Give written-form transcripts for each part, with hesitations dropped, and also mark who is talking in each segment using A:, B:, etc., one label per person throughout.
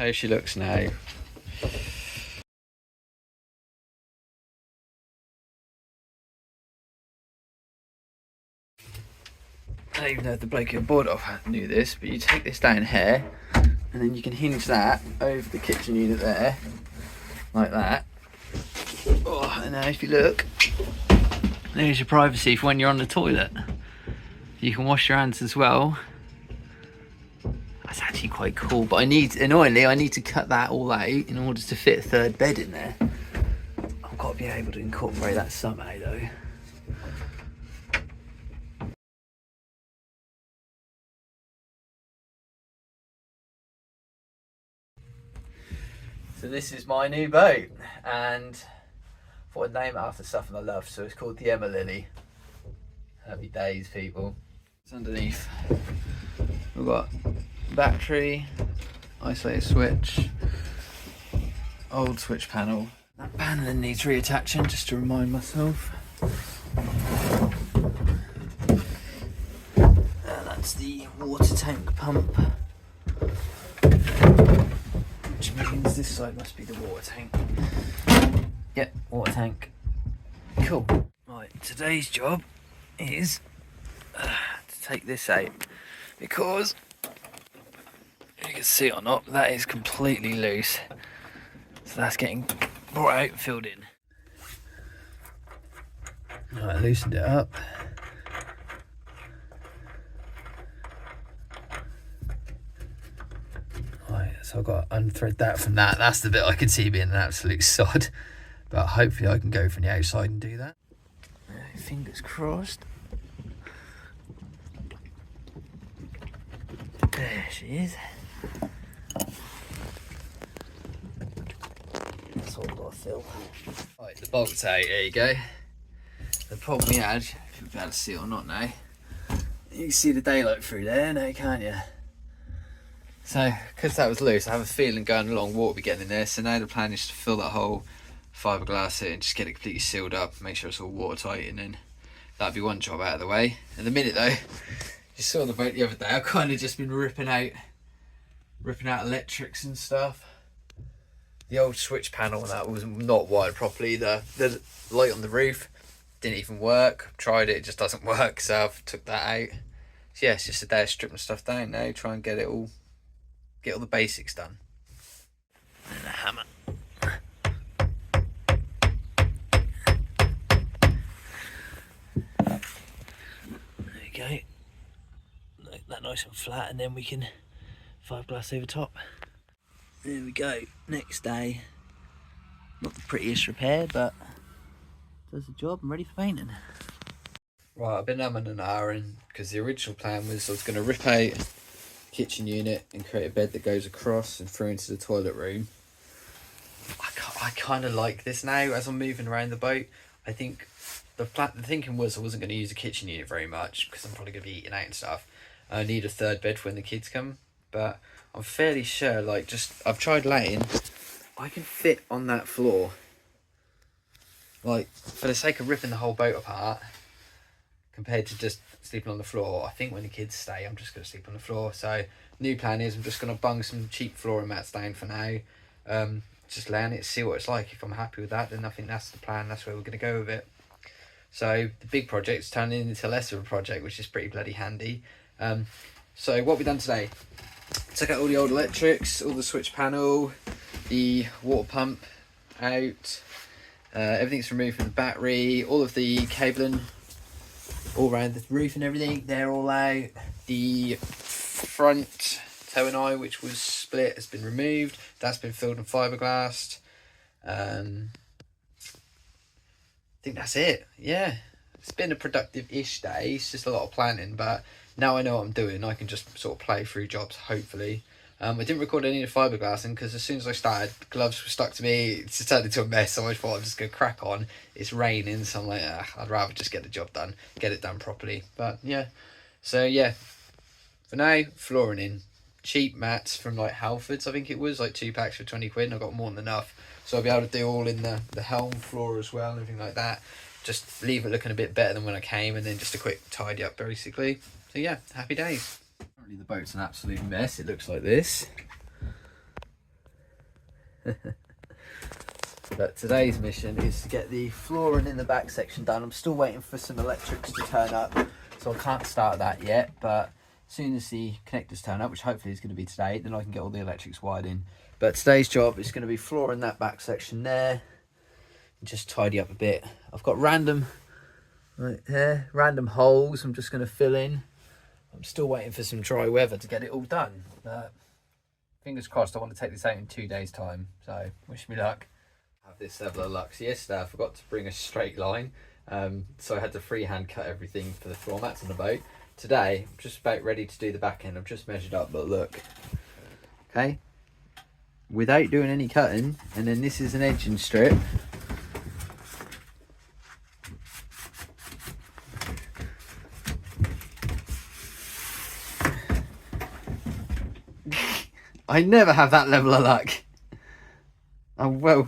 A: how she looks now. I don't even know if the bloke who bought it off knew this, but you take this down here and then you can hinge that over the kitchen unit there, like that. Oh, and now if you look, there's your privacy for when you're on the toilet. You can wash your hands as well. That's actually quite cool, but annoyingly, I need to cut that all out in order to fit a third bed in there. I've got to be able to incorporate that somehow though. So this is my new boat, and I thought I'd name it after something I love, so it's called the Emma Lily. Happy days, people. It's underneath. We've got battery, isolator switch, old switch panel. That paneling needs reattaching, just to remind myself. And that's the water tank pump, which means this side must be the water tank. Yep, water tank. Cool. Right, today's job is to take this out, because you can see it or not, that is completely loose. So that's getting brought out and filled in. Right, I loosened it up. Right, so I've got to unthread that from that. That's the bit I can see being an absolute sod. But hopefully I can go from the outside and do that. Fingers crossed. There she is. That's all I've got to fill. Right, the bolt's out, there you go. The problem we had, if you'll be able to see it or not now, you can see the daylight through there now, can't you? So, because that was loose, I have a feeling going along water will be getting in there, so now the plan is to fill that whole fibreglass it and just get it completely sealed up, make sure it's all watertight, and then that'd be one job out of the way. In the minute though, you saw the boat the other day, I've kind of just been ripping out electrics and stuff. The old switch panel and that was not wired properly. The light on the roof didn't even work. Tried it, it just doesn't work, so I've took that out. So yeah, it's just a day of stripping stuff down now, try and get all the basics done. And a hammer. There you go. Make that nice and flat, and then we can fibreglass over top. There we go. Next day. Not the prettiest repair, but does the job. I'm ready for painting. Right, I've been umming and ahhing because the original plan was I was going to rip out the kitchen unit and create a bed that goes across and through into the toilet room. I kind of like this now as I'm moving around the boat. I think the thinking was I wasn't going to use the kitchen unit very much because I'm probably going to be eating out and stuff. I need a third bed for when the kids come, but I'm fairly sure, like, I've tried laying, I can fit on that floor. Like, for the sake of ripping the whole boat apart, compared to just sleeping on the floor, I think when the kids stay, I'm just going to sleep on the floor. So, new plan is I'm just going to bung some cheap flooring mats down for now. Just lay on it, see what it's like. If I'm happy with that, then I think that's the plan, that's where we're going to go with it. So, the big project's turning into less of a project, which is pretty bloody handy. So, what we've done today, took out all the old electrics, all the switch panel, the water pump out, everything's removed from the battery, all of the cabling all around the roof and everything, they're all out. The front tow and eye, which was split, has been removed. That's been filled and fiberglassed. I think that's it. Yeah, it's been a productive-ish day. It's just a lot of planning, but now I know what I'm doing. I can just sort of play through jobs, hopefully. I didn't record any of the fiberglassing because as soon as I started, gloves were stuck to me. It just turned into a mess, so I thought I'm just going to crack on. It's raining, so I'm like, I'd rather just get the job done, get it done properly. But yeah, so yeah, for now, flooring in. Cheap mats from like Halfords, I think it was, like 2 packs for 20 quid, and I got more than enough. So I'll be able to do all in the helm floor as well and everything like that. Just leave it looking a bit better than when I came, and then just a quick tidy up basically. So yeah, happy days. Currently the boat's an absolute mess. It looks like this. But today's mission is to get the flooring in the back section done. I'm still waiting for some electrics to turn up, so I can't start that yet, but as soon as the connectors turn up, which hopefully is going to be today, then I can get all the electrics wired in. But today's job is going to be flooring that back section there, and just tidy up a bit. I've got random holes I'm just going to fill in. I'm still waiting for some dry weather to get it all done. But fingers crossed, I want to take this out in 2 days' time, so wish me luck. Have this level of luck. So yesterday I forgot to bring a straight line, so I had to freehand cut everything for the floor mats on the boat. Today I'm just about ready to do the back end. I've just measured up, but look, okay, without doing any cutting, and then this is an edging strip. I never have that level of luck. I'm well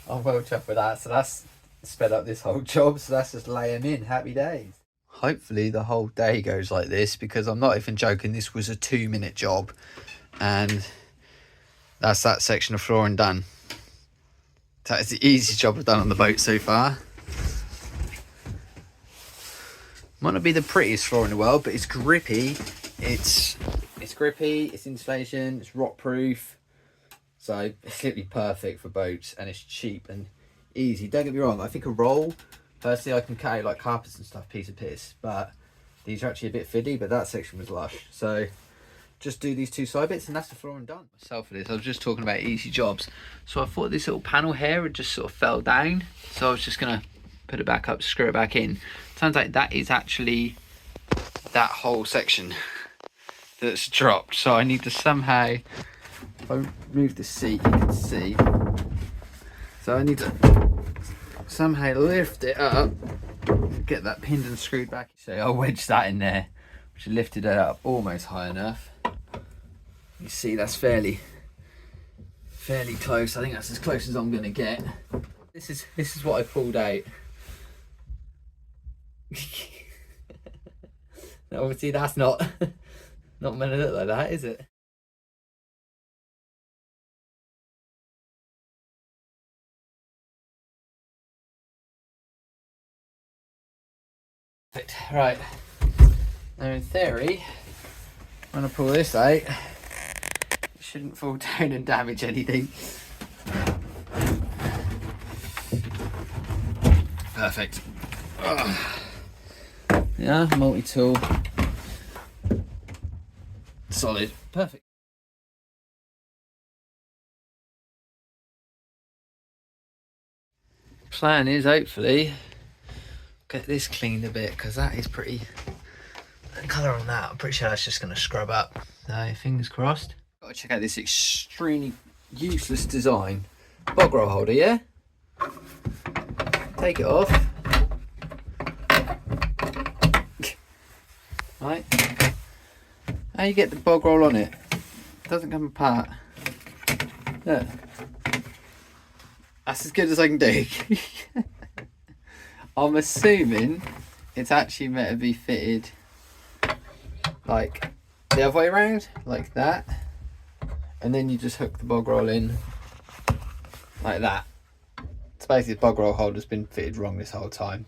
A: chuffed with that. So that's sped up this whole job. So that's just laying in. Happy days. Hopefully the whole day goes like this, because I'm not even joking. This was a 2-minute job, and that's that section of flooring done. That is the easiest job I've done on the boat so far. Might not be the prettiest floor in the world, but it's grippy. It's grippy, it's insulation, it's rock proof, so it's literally perfect for boats, and it's cheap and easy. Don't get me wrong, I think a roll, personally, I can cut out like carpets and stuff, piece of piss, but these are actually a bit fiddy, but that section was lush. So just do these 2 side bits and that's the flooring done. Myself for this, I was just talking about easy jobs, so I thought this little panel here had just sort of fell down, so I was just gonna put it back up, screw it back in. Turns out that is actually that whole section that's dropped, so I need to somehow, if I move the seat you can see, so I need to somehow lift it up, get that pinned and screwed back. So I'll wedge that in there, which lifted it up almost high enough. You see that's fairly close. I think that's as close as I'm gonna get. This is what I pulled out. Obviously that's not meant to look like that, is it? Right, now in theory, when I pull this out, it shouldn't fall down and damage anything. Perfect. Yeah, multi-tool. Solid. Perfect. Plan is hopefully get this cleaned a bit, because that is pretty, the colour on that, I'm pretty sure that's just going to scrub up. So fingers crossed. Got to check out this extremely useless design. Bog roll holder, yeah? Take it off. Right. How you get the bog roll on it? It doesn't come apart. Look. That's as good as I can do. I'm assuming it's actually meant to be fitted like the other way around, like that, and then you just hook the bog roll in like that. It's basically the bog roll holder's been fitted wrong this whole time.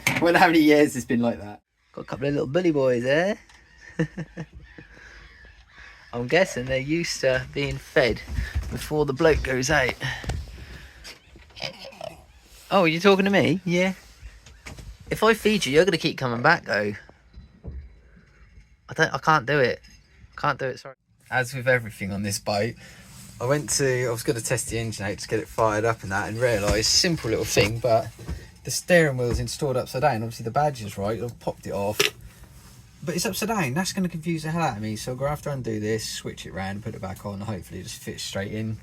A: I wonder how many years it's been like that. Got a couple of little bully boys there. I'm guessing they're used to being fed before the bloke goes out. Oh, are you talking to me? Yeah. If I feed you, you're gonna keep coming back though. I can't do it. Can't do it, sorry. As with everything on this boat, I was gonna test the engine out to get it fired up and that, and realised, simple little thing, but the steering wheel's installed upside down. Obviously the badge is right, I've popped it off, but it's upside down. That's gonna confuse the hell out of me, so I'm gonna have to undo this, switch it round, put it back on, hopefully it just fits straight in.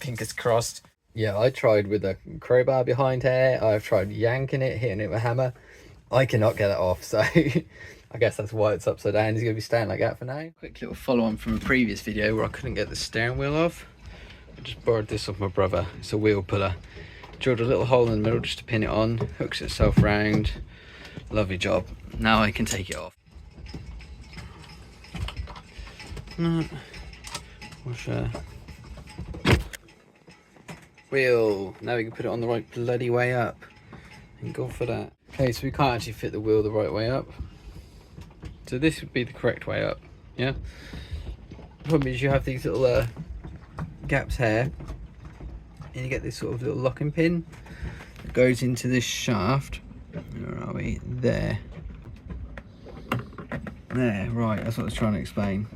A: Fingers crossed. Yeah, I tried with a crowbar behind here. I've tried yanking it, hitting it with a hammer. I cannot get it off, so I guess that's why it's upside down. It's going to be staying like that for now. Quick little follow on from a previous video where I couldn't get the steering wheel off. I just borrowed this off my brother. It's a wheel puller. Drilled a little hole in the middle just to pin it on. Hooks itself round. Lovely job. Now I can take it off. Washer.
B: Wheel. Now we can put it on the right bloody way up. Thank God for that. Okay, so we can't actually fit the wheel the right way up. So this would be the correct way up, yeah? The problem is you have these little gaps here, and you get this sort of little locking pin that goes into this shaft. Where are we? There. There, right, that's what I was trying to explain.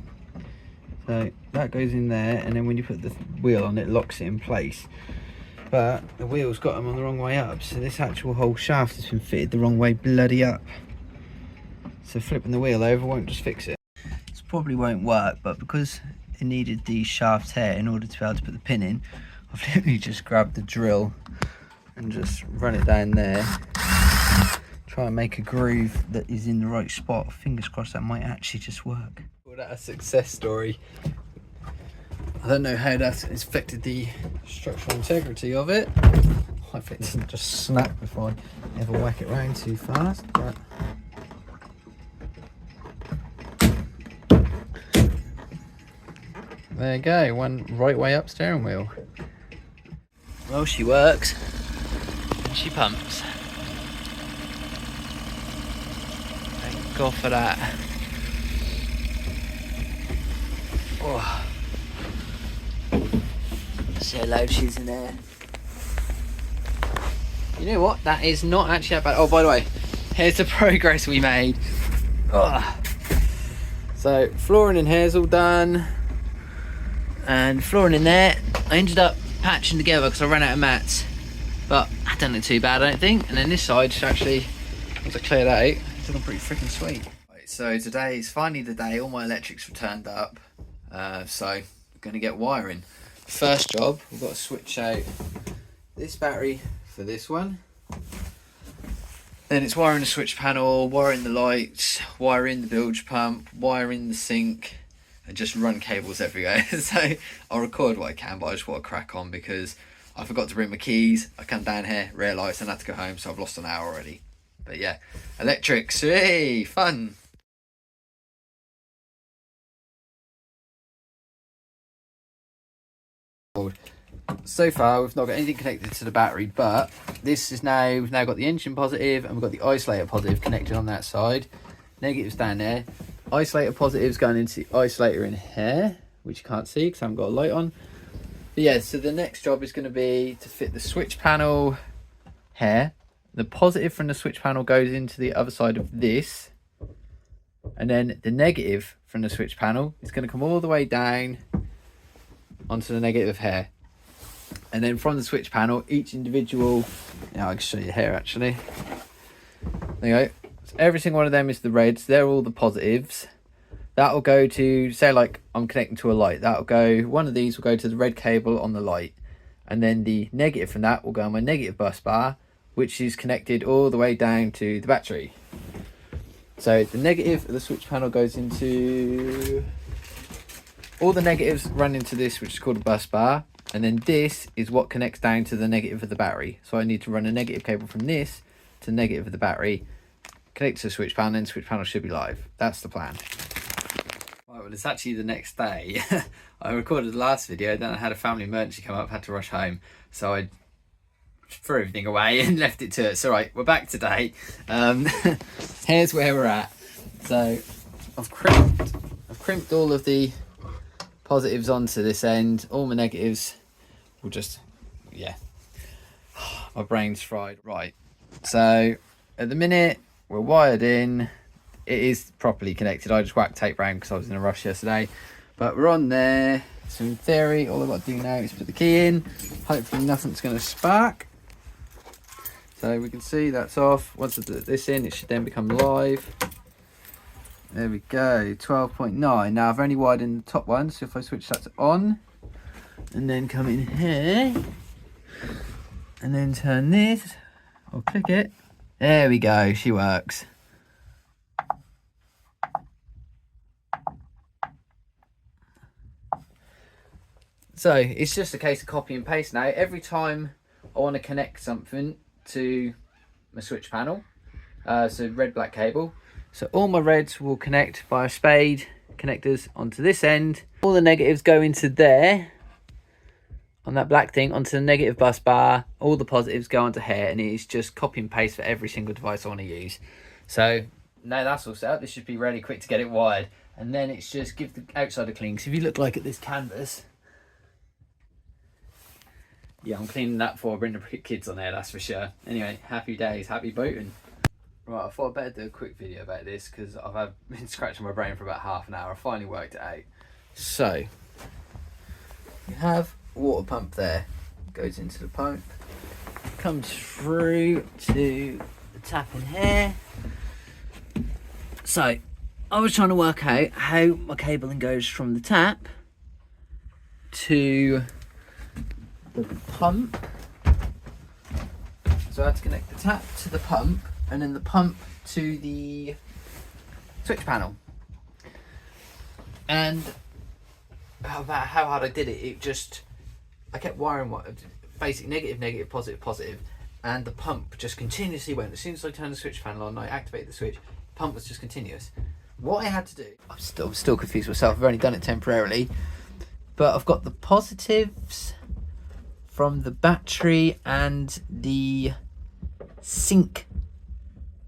B: So that goes in there, and then when you put the wheel on, it locks it in place. But the wheel's got them on the wrong way up, so this actual whole shaft has been fitted the wrong way bloody up. So flipping the wheel over won't just fix it. This probably won't work, but because it needed these shafts here in order to be able to put the pin in, I've literally just grabbed the drill and just run it down there. Try and make a groove that is in the right spot. Fingers crossed that might actually just work. Well, that's a success story. I don't know how that's affected the structural integrity of it. Hopefully it doesn't just snap before I ever whack it round too fast. But there you go, one right way up steering wheel.
A: Well, she works and she pumps. Thank God for that. Oh. See how loud she's in there.
B: You know what? That is not actually that bad. Oh, by the way, here's the progress we made. Ugh. So flooring in here's all done.
A: And flooring in there, I ended up patching together because I ran out of mats. But I don't look too bad, I don't think. And then this side, actually, once I cleared out, it's looking pretty freaking sweet.
B: Right, so today is finally the day all my electrics have turned up. So I'm going to get wiring. First job, we've got to switch out this battery for this one. Then it's wiring the switch panel, wiring the lights, wiring the bilge pump, wiring the sink, and just run cables everywhere. So I'll record what I can, but I just want to crack on because I forgot to bring my keys. I come down here, realised I had to go home, so I've lost an hour already. But yeah, electrics, hey, fun. So far we've not got anything connected to the battery, but this is now, we've now got the engine positive and we've got the isolator positive connected on that side. Negatives down there. Isolator positives going into the isolator in here, which you can't see because I haven't got a light on. But yeah, so the next job is going to be to fit the switch panel here. The positive from the switch panel goes into the other side of this, and then the negative from the switch panel is going to come all the way down onto the negative here. And then from the switch panel, each individual, now I can show you here actually. There you go. So every single one of them is the reds. They're all the positives. That'll go to, say like I'm connecting to a light. That'll go, one of these will go to the red cable on the light. And then the negative from that will go on my negative bus bar, which is connected all the way down to the battery. So the negative of the switch panel goes into, all the negatives run into this, which is called a bus bar. And then this is what connects down to the negative of the battery. So I need to run a negative cable from this to the negative of the battery, connect to the switch panel, and the switch panel should be live. That's the plan. Right, well, it's actually the next day. I recorded the last video, then I had a family emergency come up, had to rush home. So I threw everything away and left it to it. So right, we're back today. Here's where we're at. So I've crimped all of the positives onto this end. All my negatives will just, yeah. My brain's fried. Right, so at the minute we're wired in. It is properly connected. I just whacked tape round because I was in a rush yesterday, but we're on there. So in theory, all I've got to do now is put the key in. Hopefully nothing's going to spark. So we can see that's off. Once I put this in, it should then become live. There we go, 12.9. Now I've only wired in the top one, so if I switch that to on and then come in here and then turn this, I'll click it. There we go, she works. So it's just a case of copy and paste now. Every time I want to connect something to my switch panel, so red black cable, so all my reds will connect via spade connectors onto this end. All the negatives go into there on that black thing onto the negative bus bar. All the positives go onto here, and it is just copy and paste for every single device I want to use. So now that's all set up, this should be really quick to get it wired. And then it's just give the outside a clean. Because if you look like at this canvas, yeah, I'm cleaning that before I bring the kids on there, that's for sure. Anyway, happy days, happy boating. Right, I thought I'd better do a quick video about this because I've been scratching my brain for about half an hour. I finally worked it out. So, you have water pump there, goes into the pump, comes through to the tap in here. So, I was trying to work out how my cabling goes from the tap to the pump. So I had to connect the tap to the pump and then the pump to the switch panel. And about how hard I did it, I kept wiring basic negative, positive, and the pump just continuously went. As soon as I turned the switch panel on, I activated the switch, the pump was just continuous. What I had to do, I'm still confused myself, I've only done it temporarily, but I've got the positives from the battery and the sink,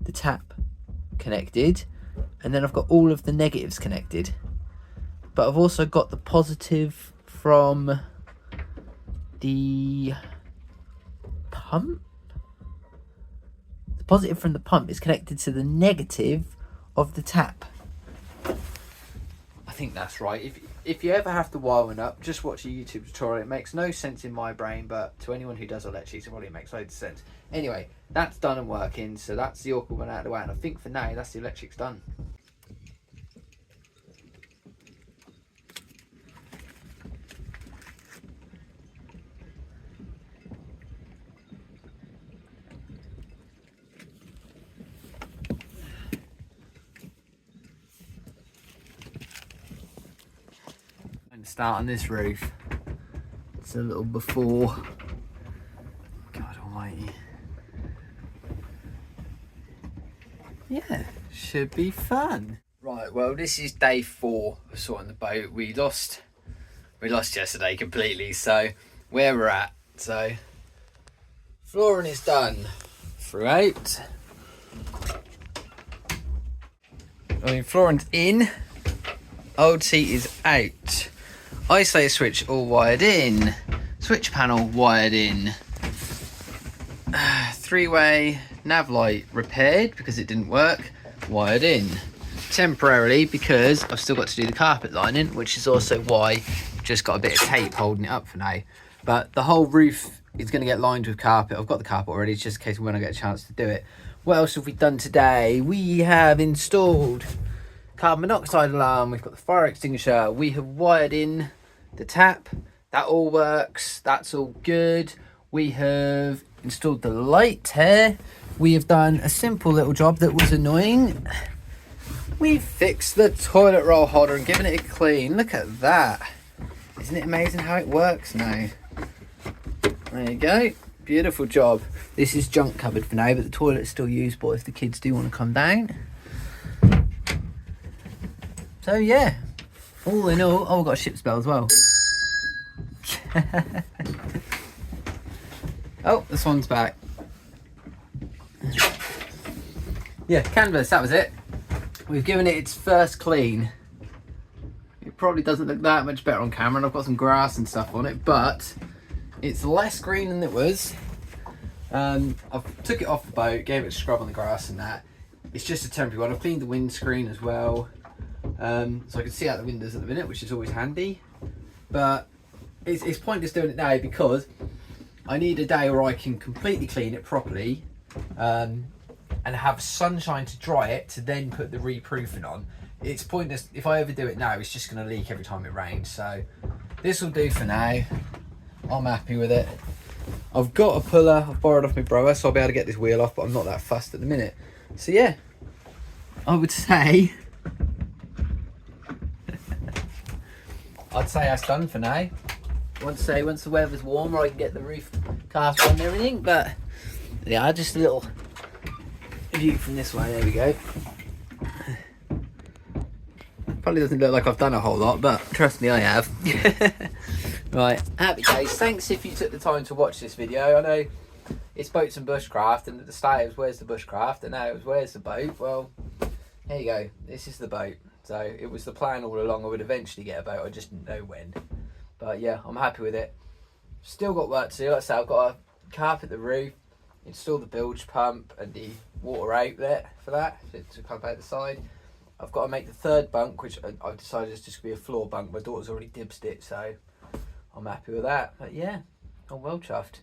B: the tap connected, and then I've got all of the negatives connected. But I've also got the positive from the pump. The positive from the pump is connected to the negative of the tap. I think that's right. If you ever have to wire one up, just watch a YouTube tutorial. It makes no sense in my brain, but to anyone who does electrics, it probably makes loads of sense. Anyway, that's done and working, so that's the awkward one out of the way, and I think for now, that's the electrics done. Start on this roof. It's a little before. God almighty. Yeah, should be fun. Right, well, this is day 4 of sorting the boat. We lost yesterday completely, so where we're at. So flooring is done throughout. I mean, flooring's in. Old seat is out. Isolator switch all wired in. Switch panel wired in. 3-way nav light repaired because it didn't work. Wired in. Temporarily because I've still got to do the carpet lining, which is also why I've just got a bit of tape holding it up for now. But the whole roof is going to get lined with carpet. I've got the carpet already. It's just in case when I get a chance to do it. What else have we done today? We have installed carbon monoxide alarm, we've got the fire extinguisher, we have wired in the tap, that all works, that's all good. We have installed the light here, we have done a simple little job that was annoying. We've fixed the toilet roll holder and given it a clean. Look at that, isn't it amazing how it works now? There you go, beautiful job. This is junk cupboard for now, but the toilet's still usable if the kids do want to come down. So yeah, all in all, oh, we've got a ship's bell as well. Oh, this one's back. Yeah, canvas, that was it. We've given it its first clean. It probably doesn't look that much better on camera, and I've got some grass and stuff on it, but it's less green than it was. I've took it off the boat, gave it a scrub on the grass and that. It's just a temporary one. I've cleaned the windscreen as well. So I can see out the windows at the minute, which is always handy, but it's pointless doing it now because I need a day where I can completely clean it properly and have sunshine to dry it to then put the reproofing on. It's pointless if I ever do it now, it's just going to leak every time it rains. So this will do for now. I'm happy with it. I've got a puller I've borrowed off my brother, so I'll be able to get this wheel off, but I'm not that fussed at the minute. So yeah, I would say that's done for now. Once the weather's warmer, I can get the roof carpet on and everything. But yeah, just a little view from this way. There we go. Probably doesn't look like I've done a whole lot, but trust me, I have. Right, happy days. Thanks if you took the time to watch this video. I know it's boats and bushcraft, and at the start it was where's the bushcraft, and now it was where's the boat. Well, here you go. This is the boat. So it was the plan all along. I would eventually get a boat. I just didn't know when. But yeah, I'm happy with it. Still got work to do. Like I said, I've got to carpet the roof, install the bilge pump and the water outlet for that to come out the side. I've got to make the third bunk, which I've decided is just going to be a floor bunk. My daughter's already dibsed it, so I'm happy with that. But yeah, I'm well chuffed.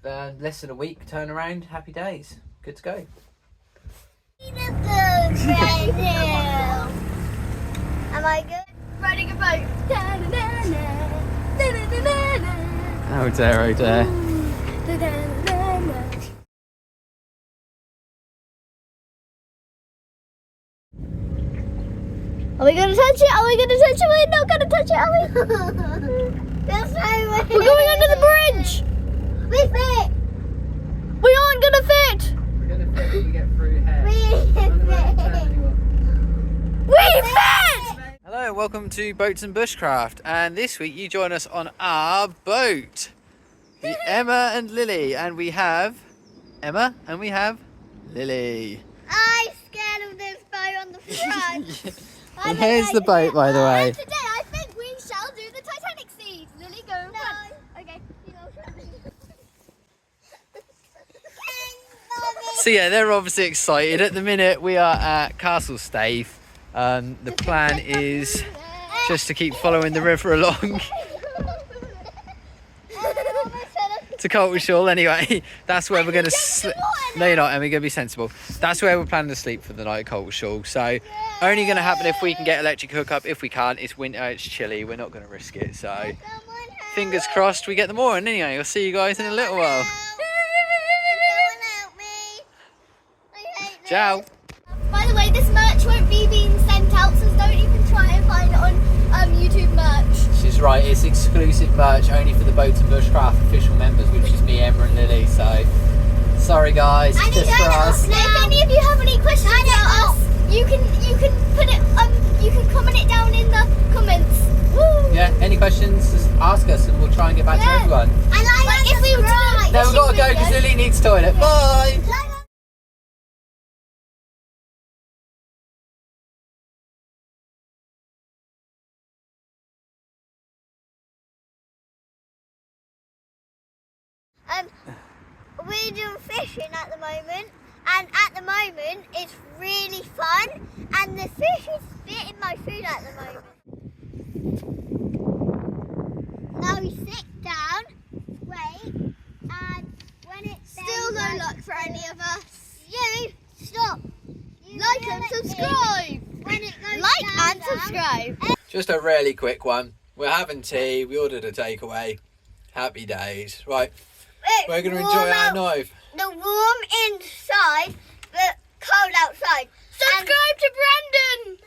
B: Less than a week turnaround, happy days. Good to go.
C: Am I good? Riding a boat.
B: Oh dear, oh dear.
C: Are we gonna touch it? Are we gonna touch it? We're not gonna touch it, are we? That's no way. We're going under the bridge. We fit. We aren't gonna fit.
B: We're going to fit when we get through here.
C: We fit.
B: Hello, welcome to Boats and Bushcraft, and this week you join us on our boat, the Emma and Lily, and we have Emma and we have Lily.
C: I'm scared of this boat on the front.
B: And here's the boat, by the way.
C: Today I think we shall do the Titanic scene. Lily, go in front. Okay.
B: So yeah, they're obviously excited. At the minute we are at Castle Stave. The plan is just to keep following the river along to Coltishall. Anyway, that's where we're going to sleep. No, you're not, and we're going to be sensible. That's where we're planning to sleep for the night at Coltishall. So only going to happen if we can get electric hookup. If we can't, it's winter, it's chilly, we're not going to risk it. So fingers crossed we get the mooring. Anyway, I'll see you guys in a little while. Ciao.
C: By the way, this merch won't be being sent out, so don't even try and find it on YouTube merch.
B: She's right, it's exclusive merch only for the Boats and Bushcraft official members, which is me, Emma and Lily. So sorry guys, it's just for us.
C: If any of you have any questions about us, you can put it you can comment it down in the comments. Woo!
B: Yeah, any questions, just ask us and we'll try and get back to everyone.
C: And like if we were to
B: No, we've got to go because Lily needs toilet. Bye!
C: We're doing fishing at the moment, and at the moment it's really fun, and the fish is spitting my food at the moment. Now we sit down, wait, and when it's still no luck for any of us. You stop. Like and subscribe. When it goes like and subscribe.
B: Just a really quick one. We're having tea, we ordered a takeaway. Happy days. Right. We're going to enjoy our knife.
C: The warm inside, but cold outside. Subscribe to Brandon.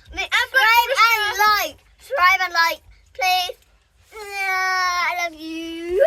C: Subscribe and like. Subscribe and like, please. I love you.